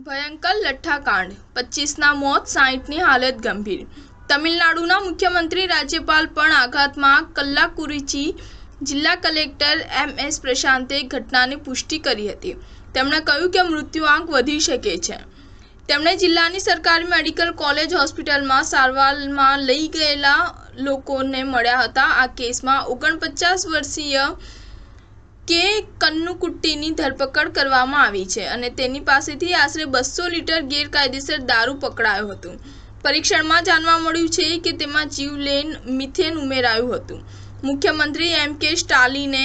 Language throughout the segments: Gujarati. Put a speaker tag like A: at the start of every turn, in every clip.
A: ભયંકર લઠ્ઠાકાંડ, 25ના મોત, 60ની હાલત ગંભીર। તમિલનાડુના મુખ્યમંત્રી રાજ્યપાલ પણ આઘાતમાં। કલ્લાકુરિચી જિલ્લા કલેક્ટર એમ.એસ. પ્રશાંતે ઘટનાની પુષ્ટિ કરી હતી। તેમણે કહ્યું કે મૃત્યુઆંક વધી શકે છે। તેમણે જિલ્લાની સરકારી મેડિકલ કોલેજ હોસ્પિટલમાં સારવારમાં લઈ ગયેલા લોકોને મળ્યા હતા। આ કેસમાં 49 વર્ષીય કે કન્નુકુટ્ટીની ધરપકડ કરવામાં આવી છે અને તેની પાસેથી આશરે 200 લીટર ગેરકાયદેસર દારૂ પકડાયો હતો। પરીક્ષણમાં જાણવા મળ્યું છે કે તેમાં જીવલેણ મિથેન ઉમેરાયું હતું। મુખ્યમંત્રી એમ.કે. સ્ટાલિને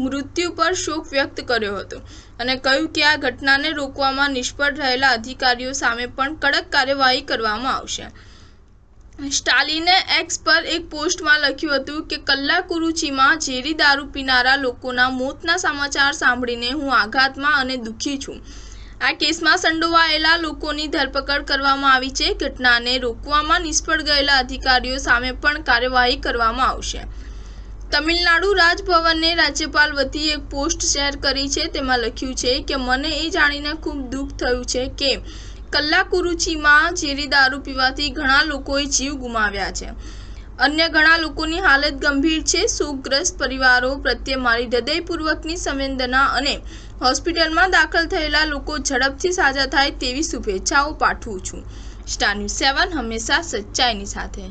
A: મૃત્યુ પર શોક વ્યક્ત કર્યો હતો અને કહ્યું કે આ ઘટનાને રોકવામાં નિષ્ફળ રહેલા અધિકારીઓ સામે પણ કડક કાર્યવાહી કરવામાં આવશે। સ્ટાલિને એક્સ પર એક પોસ્ટમાં લખ્યું હતું કે કલ્લાકુરુચીમાં ઝેરી દારૂ પીનારા લોકોના મોતના સમાચાર સાંભળીને હું આઘાતમાં અને દુઃખી છું। આ કેસમાં સંડોવાયેલા લોકોની ધરપકડ કરવામાં આવી છે। ઘટનાને રોકવામાં નિષ્ફળ ગયેલા અધિકારીઓ સામે પણ કાર્યવાહી કરવામાં આવશે। તમિલનાડુ રાજભવને રાજ્યપાલ વતી એક પોસ્ટ શેર કરી છે। તેમાં લખ્યું છે કે મને એ જાણીને ખૂબ દુઃખ થયું છે કે કલ્લાકુરુચીમાં ઝેરી દારૂ પીવાથી ઘણા લોકોએ જીવ ગુમાવ્યા છે। અન્ય ઘણા લોકોની હાલત ગંભીર છે। શોકગ્રસ્ત પરિવારો પ્રત્યે મારી હૃદયપૂર્વકની સંવેદના અને હોસ્પિટલમાં દાખલ થયેલા લોકો ઝડપથી સાજા થાય તેવી શુભેચ્છાઓ પાઠવું છું। સ્ટાર ન્યૂઝ 7 હંમેશા સચ્ચાઈની સાથે।